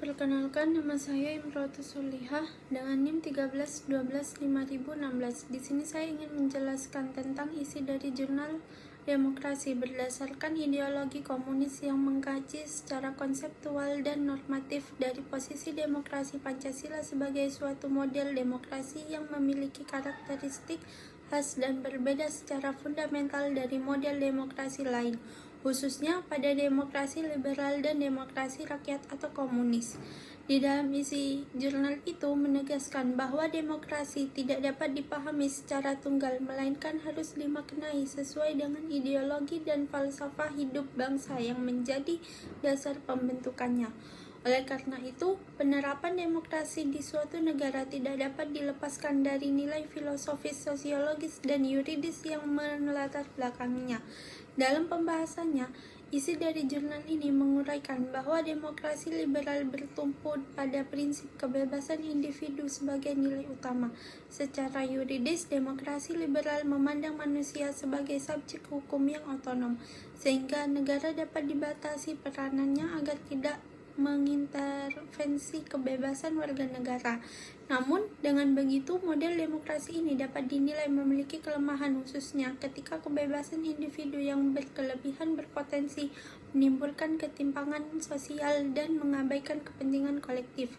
Perkenalkan, nama saya Imrotus Sulihah dengan NIM 13125016. Di sini saya ingin menjelaskan tentang isi dari jurnal Demokrasi berdasarkan ideologi komunis yang mengkaji secara konseptual dan normatif dari posisi demokrasi Pancasila sebagai suatu model demokrasi yang memiliki karakteristik khas dan berbeda secara fundamental dari model demokrasi lain, khususnya pada demokrasi liberal dan demokrasi rakyat atau komunis. Di dalam isi jurnal itu menegaskan bahwa demokrasi tidak dapat dipahami secara tunggal, melainkan harus dimaknai sesuai dengan ideologi dan falsafah hidup bangsa yang menjadi dasar pembentukannya. Oleh karena itu, penerapan demokrasi di suatu negara tidak dapat dilepaskan dari nilai filosofis, sosiologis, dan yuridis yang melatar belakanginya. Dalam pembahasannya, isi dari jurnal ini menguraikan bahwa demokrasi liberal bertumpu pada prinsip kebebasan individu sebagai nilai utama. Secara yuridis, demokrasi liberal memandang manusia sebagai subjek hukum yang otonom, sehingga negara dapat dibatasi peranannya agar tidak mengintervensi kebebasan warga negara. Namun, dengan begitu, model demokrasi ini dapat dinilai memiliki kelemahan, khususnya ketika kebebasan individu yang berkelebihan berpotensi menimbulkan ketimpangan sosial dan mengabaikan kepentingan kolektif.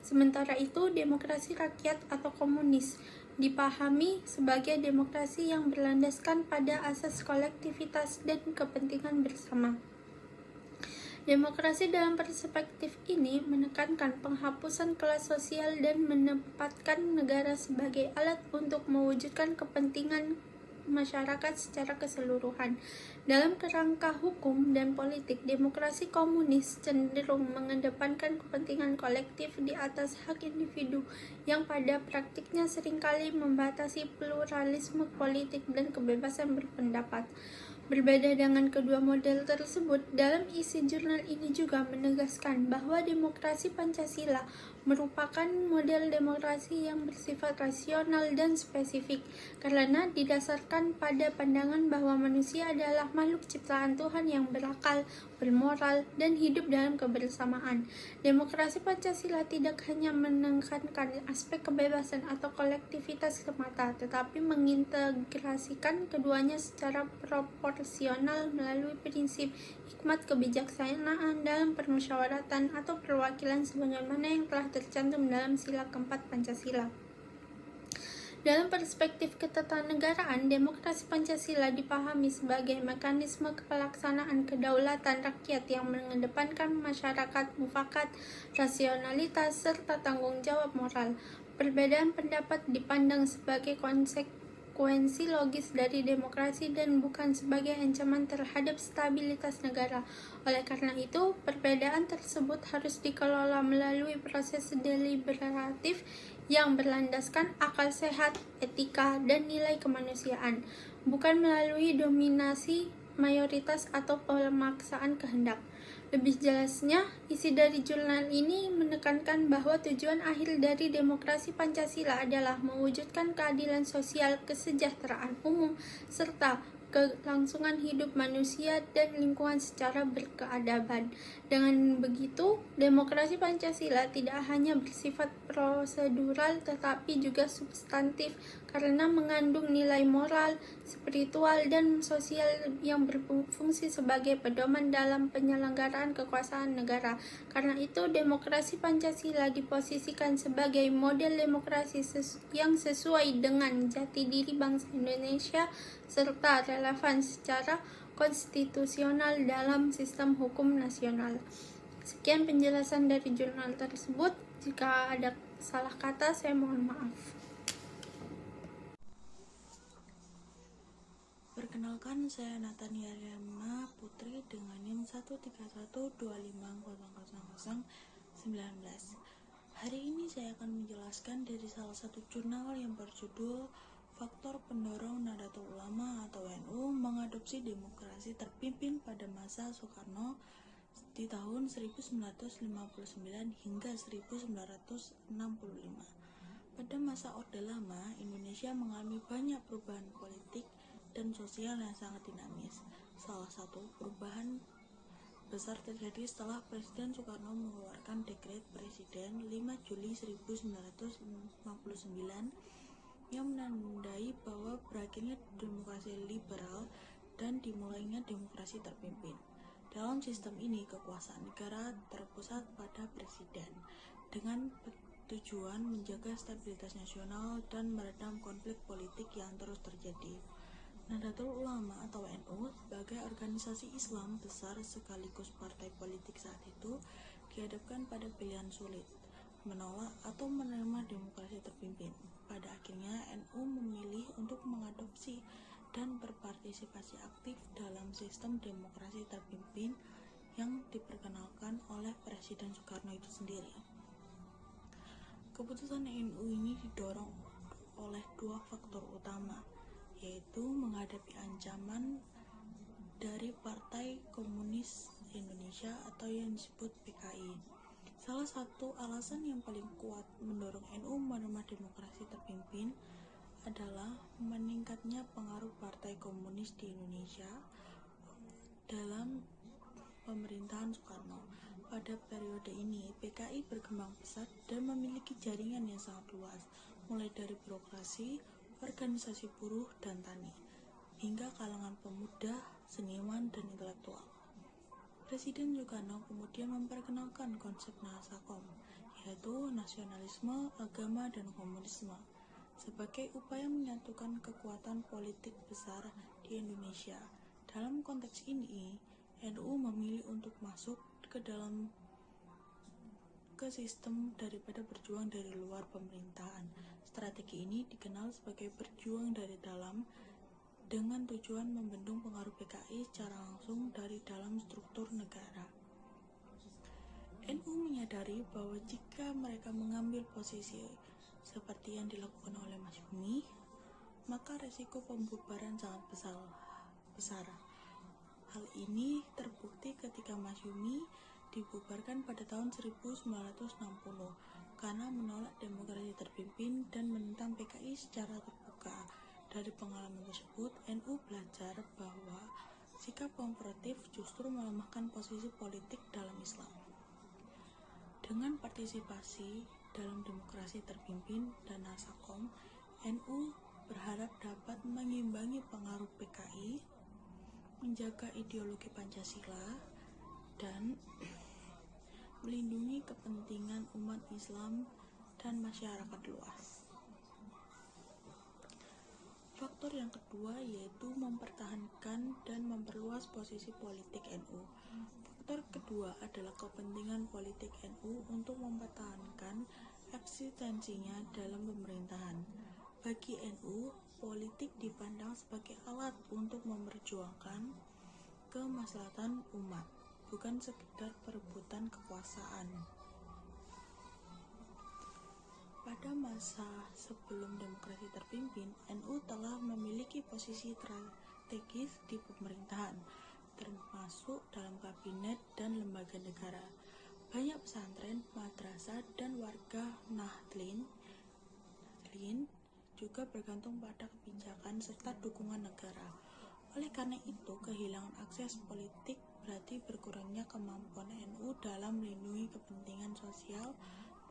Sementara itu, demokrasi rakyat atau komunis dipahami sebagai demokrasi yang berlandaskan pada asas kolektivitas dan kepentingan bersama. Demokrasi dalam perspektif ini menekankan penghapusan kelas sosial dan menempatkan negara sebagai alat untuk mewujudkan kepentingan masyarakat secara keseluruhan. Dalam kerangka hukum dan politik, demokrasi komunis cenderung mengedepankan kepentingan kolektif di atas hak individu yang pada praktiknya seringkali membatasi pluralisme politik dan kebebasan berpendapat. Berbeda dengan kedua model tersebut, dalam isi jurnal ini juga menegaskan bahwa demokrasi Pancasila merupakan model demokrasi yang bersifat rasional dan spesifik, karena didasarkan pada pandangan bahwa manusia adalah makhluk ciptaan Tuhan yang berakal, bermoral, dan hidup dalam kebersamaan. Demokrasi Pancasila tidak hanya menekankan aspek kebebasan atau kolektivitas semata, tetapi mengintegrasikan keduanya secara proporsional melalui prinsip hikmat kebijaksanaan dalam permusyawaratan atau perwakilan sebagaimana yang telah tercantum dalam sila keempat Pancasila. Dalam perspektif ketatanegaraan, demokrasi Pancasila dipahami sebagai mekanisme pelaksanaan kedaulatan rakyat yang mengedepankan masyarakat mufakat, rasionalitas, serta tanggung jawab moral. Perbedaan pendapat dipandang sebagai konsekuensi logis dari demokrasi dan bukan sebagai ancaman terhadap stabilitas negara. Oleh karena itu, perbedaan tersebut harus dikelola melalui proses deliberatif yang berlandaskan akal sehat, etika, dan nilai kemanusiaan, bukan melalui dominasi mayoritas atau pemaksaan kehendak. Lebih jelasnya, isi dari jurnal ini menekankan bahwa tujuan akhir dari demokrasi Pancasila adalah mewujudkan keadilan sosial, kesejahteraan umum, serta kelangsungan hidup manusia dan lingkungan secara berkeadaban. Dengan begitu, demokrasi Pancasila tidak hanya bersifat prosedural tetapi juga substantif karena mengandung nilai moral, spiritual, dan sosial yang berfungsi sebagai pedoman dalam penyelenggaraan kekuasaan negara. Karena itu, demokrasi Pancasila diposisikan sebagai model demokrasi yang sesuai dengan jati diri bangsa Indonesia serta relevan secara konstitusional dalam sistem hukum nasional. Sekian penjelasan dari jurnal tersebut. Jika ada salah kata, saya mohon maaf. Perkenalkan, saya Natania Riana Putri dengan NIM 13125000019. Hari ini saya akan menjelaskan dari salah satu jurnal yang berjudul Faktor Pendorong Nahdlatul Ulama atau NU mengadopsi demokrasi terpimpin pada masa Soekarno di tahun 1959 hingga 1965. Pada masa Orde Lama, Indonesia mengalami banyak perubahan politik dan sosial yang sangat dinamis. Salah satu perubahan besar terjadi setelah Presiden Soekarno mengeluarkan Dekret Presiden 5 Juli 1959 yang menandai bahwa berakhirnya demokrasi liberal dan dimulainya demokrasi terpimpin. Dalam sistem ini, kekuasaan negara terpusat pada presiden dengan tujuan menjaga stabilitas nasional dan meredam konflik politik yang terus terjadi. Nahdlatul Ulama atau NU sebagai organisasi Islam besar sekaligus partai politik saat itu dihadapkan pada pilihan sulit, menolak atau menerima demokrasi terpimpin. Pada akhirnya NU memilih untuk mengadopsi dan berpartisipasi aktif dalam sistem demokrasi terpimpin yang diperkenalkan oleh Presiden Soekarno itu sendiri. Keputusan NU ini didorong oleh dua faktor utama, yaitu menghadapi ancaman dari Partai Komunis Indonesia atau yang disebut PKI. Salah satu alasan yang paling kuat mendorong NU menerima demokrasi terpimpin adalah meningkatnya pengaruh Partai Komunis di Indonesia dalam pemerintahan Soekarno. Pada periode ini, PKI berkembang pesat dan memiliki jaringan yang sangat luas, mulai dari birokrasi, organisasi buruh dan tani, hingga kalangan pemuda, seniman, dan intelektual. Presiden Soekarno kemudian memperkenalkan konsep Nasakom, yaitu nasionalisme, agama, dan komunisme, sebagai upaya menyatukan kekuatan politik besar di Indonesia. Dalam konteks ini, NU memilih untuk masuk ke sistem daripada berjuang dari luar pemerintahan. Strategi ini dikenal sebagai berjuang dari dalam dengan tujuan membendung pengaruh PKI secara langsung dari dalam struktur negara. NU menyadari bahwa jika mereka mengambil posisi seperti yang dilakukan oleh Masyumi, maka resiko pembubaran sangat besar. Hal ini terbukti ketika Masyumi dibubarkan pada tahun 1960 karena menolak demokrasi terpimpin dan menentang PKI secara terbuka. Dari pengalaman tersebut, NU belajar bahwa sikap konfrontatif justru melemahkan posisi politik dalam Islam. Dengan partisipasi dalam demokrasi terpimpin dan Nasakom, NU berharap dapat mengimbangi pengaruh PKI, menjaga ideologi Pancasila, dan melindungi kepentingan umat Islam dan masyarakat luas. Faktor yang kedua yaitu mempertahankan dan memperluas posisi politik NU. Faktor kedua adalah kepentingan politik NU untuk mempertahankan eksistensinya dalam pemerintahan. Bagi NU, politik dipandang sebagai alat untuk memperjuangkan kemaslahatan umat, bukan sekedar perebutan kekuasaan. Pada masa sebelum demokrasi terpimpin, NU telah memiliki posisi strategis di pemerintahan, termasuk dalam kabinet dan lembaga negara. Banyak pesantren, madrasah, dan warga Nahdlin juga bergantung pada kebijakan serta dukungan negara. Oleh karena itu, kehilangan akses politik berarti berkurangnya kemampuan NU dalam melindungi kepentingan sosial,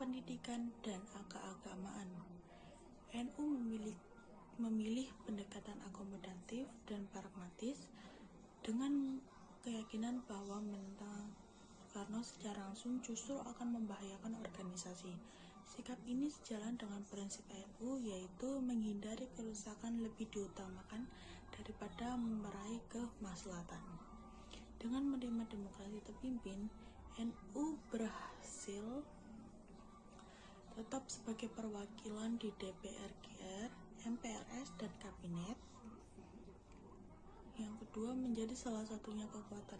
pendidikan, dan keagamaan. NU memilih pendekatan akomodatif dan pragmatis dengan keyakinan bahwa menentang Soekarno secara langsung justru akan membahayakan organisasi. Sikap ini sejalan dengan prinsip NU, yaitu menghindari kerusakan lebih diutamakan daripada meraih kemaslahatan. Dengan menerima demokrasi terpimpin, NU berhasil tetap sebagai perwakilan di DPR, MPRS, dan Kabinet. Yang kedua, menjadi salah satunya kekuatan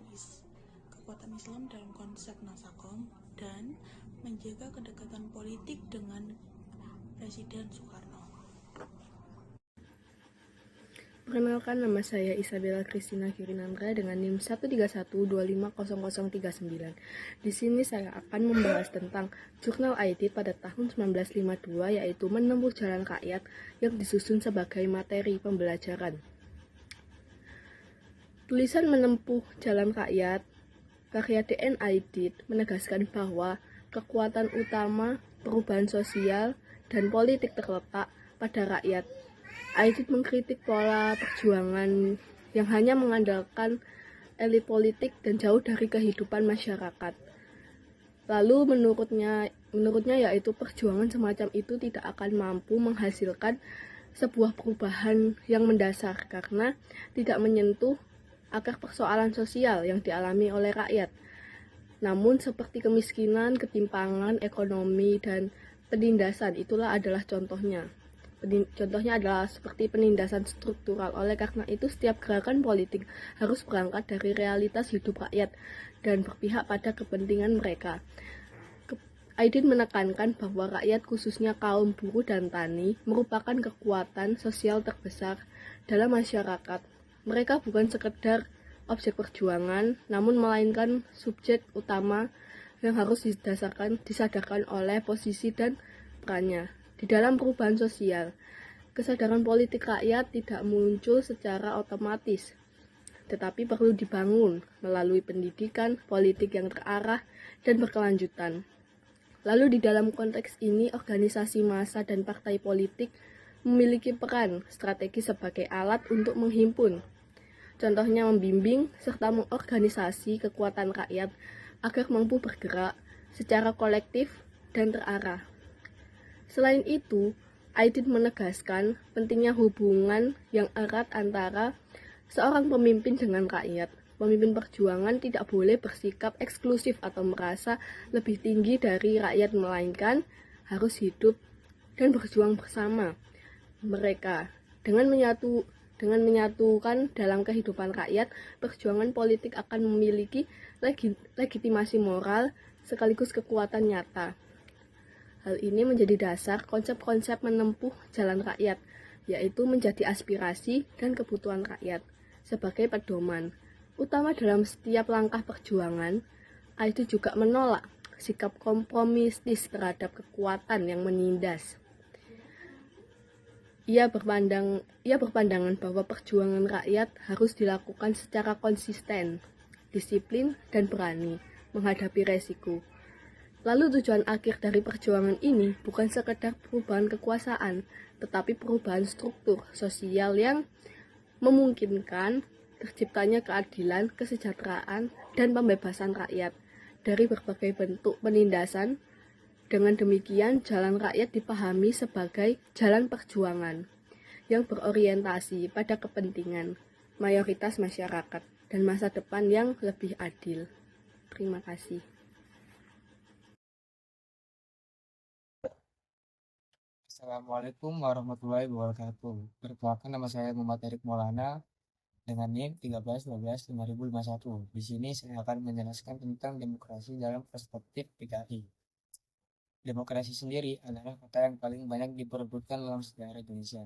Islam dalam konsep Nasakom dan menjaga kedekatan politik dengan Presiden Soekarno. Perkenalkan, nama saya Isabella Christina Kirinandra dengan NIM 131250039. Di sini saya akan membahas tentang jurnal IT pada tahun 1952, yaitu Menempuh Jalan Rakyat, yang disusun sebagai materi pembelajaran. Tulisan Menempuh Jalan Rakyat Karya DN Aidit menegaskan bahwa kekuatan utama perubahan sosial dan politik terletak pada rakyat. Aidit mengkritik pola perjuangan yang hanya mengandalkan elit politik dan jauh dari kehidupan masyarakat. Lalu menurutnya yaitu perjuangan semacam itu tidak akan mampu menghasilkan sebuah perubahan yang mendasar karena tidak menyentuh akar persoalan sosial yang dialami oleh rakyat. Namun seperti kemiskinan, ketimpangan, ekonomi, dan penindasan itulah adalah contohnya. Contohnya adalah seperti penindasan struktural. Oleh karena itu setiap gerakan politik harus berangkat dari realitas hidup rakyat dan berpihak pada kepentingan mereka. Aidit menekankan bahwa rakyat khususnya kaum buruh dan tani merupakan kekuatan sosial terbesar dalam masyarakat. Mereka bukan sekedar objek perjuangan, namun melainkan subjek utama yang harus disadarkan oleh posisi dan perannya. Di dalam perubahan sosial, kesadaran politik rakyat tidak muncul secara otomatis, tetapi perlu dibangun melalui pendidikan politik yang terarah dan berkelanjutan. Lalu di dalam konteks ini, organisasi massa dan partai politik memiliki peran strategi sebagai alat untuk menghimpun. Contohnya membimbing serta mengorganisasi kekuatan rakyat agar mampu bergerak secara kolektif dan terarah. Selain itu, Aidit menegaskan pentingnya hubungan yang erat antara seorang pemimpin dengan rakyat. Pemimpin perjuangan tidak boleh bersikap eksklusif atau merasa lebih tinggi dari rakyat, melainkan harus hidup dan berjuang bersama mereka. Dengan menyatukan dalam kehidupan rakyat, perjuangan politik akan memiliki legitimasi moral sekaligus kekuatan nyata. Hal ini menjadi dasar konsep-konsep menempuh jalan rakyat, yaitu menjadi aspirasi dan kebutuhan rakyat sebagai pedoman utama dalam setiap langkah perjuangan. Aidit juga menolak sikap kompromistis terhadap kekuatan yang menindas. Ia berpandangan bahwa perjuangan rakyat harus dilakukan secara konsisten, disiplin, dan berani menghadapi resiko. Lalu tujuan akhir dari perjuangan ini bukan sekedar perubahan kekuasaan, tetapi perubahan struktur sosial yang memungkinkan terciptanya keadilan, kesejahteraan, dan pembebasan rakyat dari berbagai bentuk penindasan. Dengan demikian, jalan rakyat dipahami sebagai jalan perjuangan yang berorientasi pada kepentingan mayoritas masyarakat dan masa depan yang lebih adil. Terima kasih. Assalamualaikum warahmatullahi wabarakatuh. Perkenalkan, nama saya Muhammad Erik Maulana dengan NIM 13125051. Di sini saya akan menjelaskan tentang demokrasi dalam perspektif PKI. Demokrasi sendiri adalah kata yang paling banyak diperebutkan dalam sejarah Indonesia.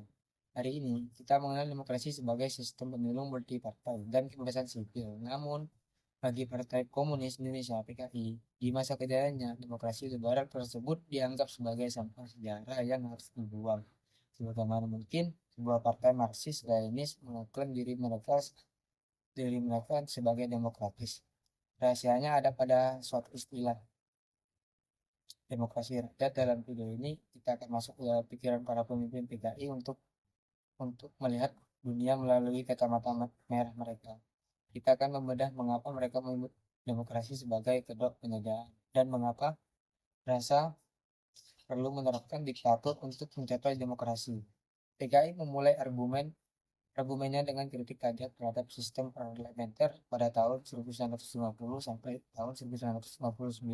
Hari ini, kita mengenal demokrasi sebagai sistem pemilu multipartai dan kebebasan sipil. Namun, bagi Partai Komunis Indonesia (PKI), di masa kejayaannya, demokrasi liberal tersebut dianggap sebagai sampah sejarah yang harus dibuang. Sebagaimana mungkin sebuah partai Marxis-Leninis mengklaim diri mereka sebagai demokratis. Rahasianya ada pada suatu istilah demokrasi rakyat. Dalam video ini kita akan masuk ke pikiran para pemimpin PKI untuk melihat dunia melalui kacamata merah mereka. Kita akan membedah mengapa mereka menyebut demokrasi sebagai kedok penjajahan dan mengapa rasa perlu menerapkan diktator untuk mencapai demokrasi. PKI memulai argumennya dengan kritik tajam terhadap sistem parlementer pada tahun 1950 sampai tahun 1959.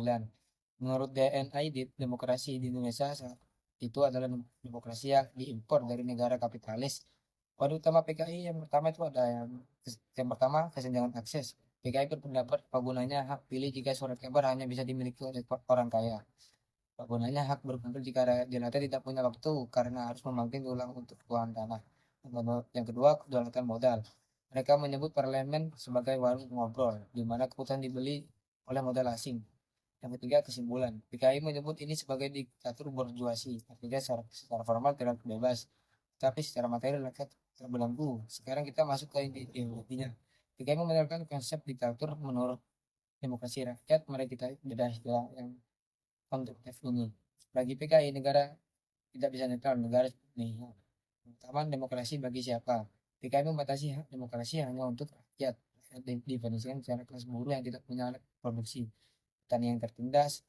Menurut DN Aidit, demokrasi di Indonesia saat itu adalah demokrasi yang diimpor dari negara kapitalis. Kode utama PKI yang pertama itu ada yang pertama, kesenjangan akses. PKI berpendapat apa gunanya hak pilih jika surat kabar hanya bisa dimiliki oleh orang kaya. Apa gunanya hak berkumpul jika rakyat tidak punya waktu karena harus memanggil ulang untuk keuangan tanah. Yang kedua, kedaulatan modal. Mereka menyebut parlemen sebagai warung ngobrol, di mana keputusan dibeli oleh modal asing. Yang ketiga, kesimpulan. PKI menyebut ini sebagai diktator borjuasi, artinya secara formal tidak bebas, tapi secara materi rakyat terbelenggu. Sekarang kita masuk ke intinya. PKI membenarkan konsep diktator menurut demokrasi rakyat, mari kita bedah istilah yang konteks ini. Bagi PKI, negara tidak bisa netral, negara ini. Pertama, demokrasi bagi siapa? PKI membatasi hak demokrasi hanya untuk rakyat. Definisikan secara kelas buruh yang tidak punya alat produksi, petani yang tertindas,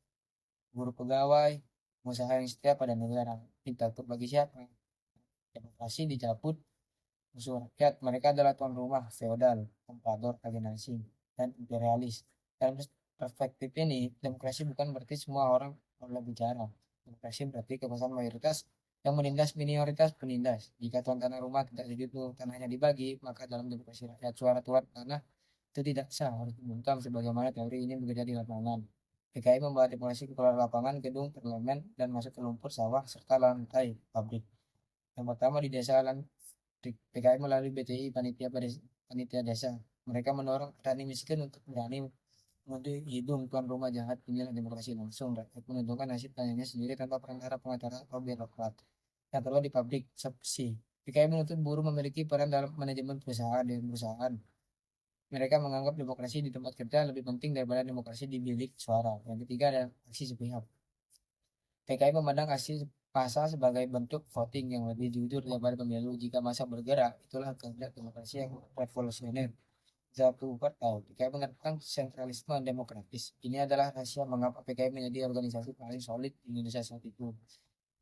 guru pegawai, pengusaha yang setia pada negara. Diktator bagi siapa? Demokrasi dicabut musuh rakyat. Mereka adalah tuan rumah, feodal, komprador, alienasi, dan imperialis. Dalam perspektif ini, demokrasi bukan berarti semua orang boleh bicara. Demokrasi berarti kekuasaan mayoritas yang menindas minoritas penindas. Jika tuan tanah rumah tidak setuju tanahnya dibagi, maka dalam demokrasi rakyat suara tuan tanah itu tidak sah, harus dibungkam sebagaimana teori ini bekerja di lapangan. PKI membawa demokrasi ke keluar lapangan, gedung, parlemen, dan masuk ke lumpur sawah serta lantai pabrik. Yang pertama di desa PKI melalui BTI panitia desa. Mereka mendorong petani miskin untuk berani mengunduh hidung tuan rumah jahat. Inilah demokrasi langsung. Rakyat menentukan nasib tanyanya sendiri tanpa perantara pengacara atau birokrat. Yang kedua di pabrik subsidi. PKI menuntut buruh memiliki peran dalam manajemen perusahaan dan perusahaan. Mereka menganggap demokrasi di tempat kerja lebih penting daripada demokrasi di bilik suara. Yang ketiga ada aksi sepihak. PKI memandang aksi massa sebagai bentuk voting yang lebih jujur daripada pemilu. Jika massa bergerak, itulah kehendak demokrasi yang revolusioner. Satu partai, PKI menerapkan sentralisme demokratis. Ini adalah rahasia mengapa PKI menjadi organisasi paling solid di Indonesia saat itu.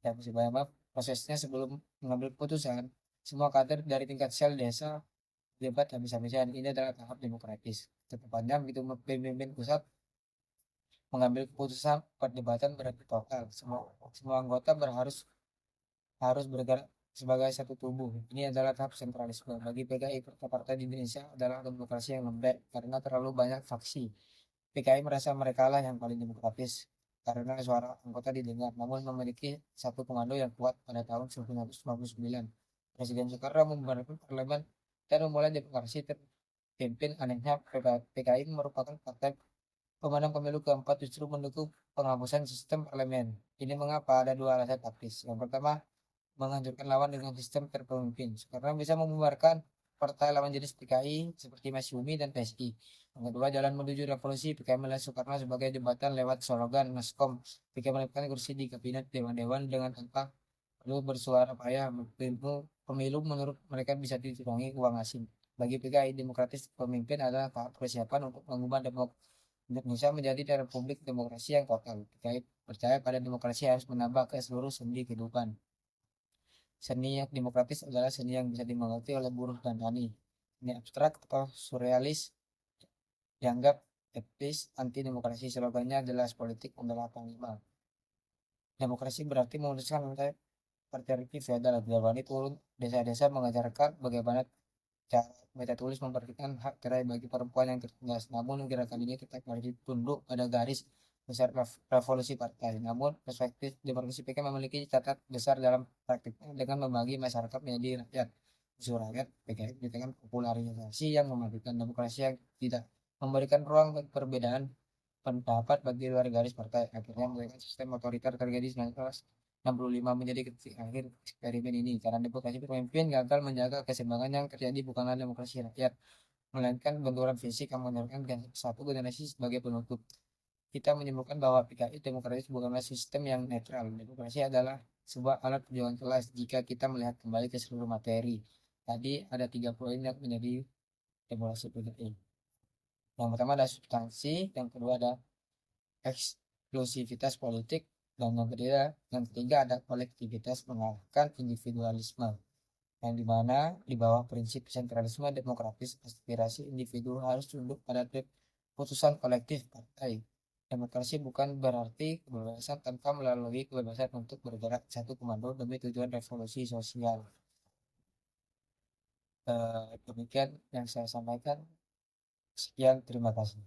Dan sebenarnya prosesnya sebelum mengambil keputusan, semua kader dari tingkat sel desa debat habis-habisan. Ini adalah tahap demokratis. Terpanjang itu pemimpin pusat mengambil keputusan perdebatan berarti total. Semua anggota harus bergerak sebagai satu tubuh. Ini adalah tahap sentralisme. Bagi PKI, partai di Indonesia adalah demokrasi yang lembek karena terlalu banyak faksi. PKI merasa mereka lah yang paling demokratis karena suara anggota didengar, namun memiliki satu komando yang kuat pada tahun 1959. Presiden Soekarno membubarkan parlemen dan memulai demokrasi terpimpin. Anehnya, PKI merupakan partai pemenang pemilu keempat justru mendukung penghapusan sistem parlemen. Ini mengapa? Ada dua alasan taktis. Yang pertama, menghancurkan lawan dengan sistem terpemimpin. Soekarno bisa membubarkan partai lawan jenis PKI seperti Masyumi dan PSI. Yang kedua, jalan menuju revolusi. PKI melihat Soekarno sebagai jembatan lewat slogan Naskom. PKI menempatkan kursi di kabinet dewan-dewan dengan tanpa perlu bersuara payah. Pemilu menurut mereka bisa dicurangi uang asing. Bagi PKI, demokratis pemimpin adalah tahap persiapan untuk mengubah Indonesia menjadi republik demokrasi yang total. PKI percaya pada demokrasi harus menambah ke seluruh sendi kehidupan. Seni yang demokratis adalah seni yang bisa dimengerti oleh buruh dan tani. Seni abstrak atau surrealis dianggap etis anti demokrasi. Slogannya adalah politik adalah panglima. Demokrasi berarti memutuskan rantai patriarki feodal. Jawabannya turun desa-desa mengajarkan bagaimana cara baca tulis memberikan hak cerai bagi perempuan yang tertindas. Namun gerakan ini tetap harus tunduk pada garis besar revolusi partai. Namun perspektif demokrasi PK memiliki catat besar dalam praktiknya dengan membagi masyarakat menjadi rakyat. Usul rakyat PKI dengan popularisasi yang mematikan demokrasi yang tidak memberikan ruang bagi perbedaan pendapat bagi luar garis partai. Akhirnya memberikan sistem otoriter terjadi 1965 menjadi titik akhir eksperimen ini. Karena demokrasi pemimpin gagal menjaga keseimbangan yang terjadi bukanlah demokrasi rakyat, melainkan benturan fisik yang menyerahkan satu generasi sebagai penutup. Kita menyebutkan bahwa PKI demokratis bukanlah sistem yang netral. Demokrasi adalah sebuah alat perjuangan kelas jika kita melihat kembali ke seluruh materi. Tadi ada 3 poin yang menjadi demokrasi PKI. Yang pertama ada substansi, yang kedua ada eksklusivitas politik, dan yang ketiga ada kolektivitas mengalahkan individualisme, yang dimana di bawah prinsip sentralisme demokratis aspirasi individu harus tunduk pada keputusan kolektif partai. Demokrasi bukan berarti kebebasan tanpa melalui kebebasan untuk bergerak satu komando demi tujuan revolusi sosial. Demikian yang saya sampaikan. Sekian, terima kasih.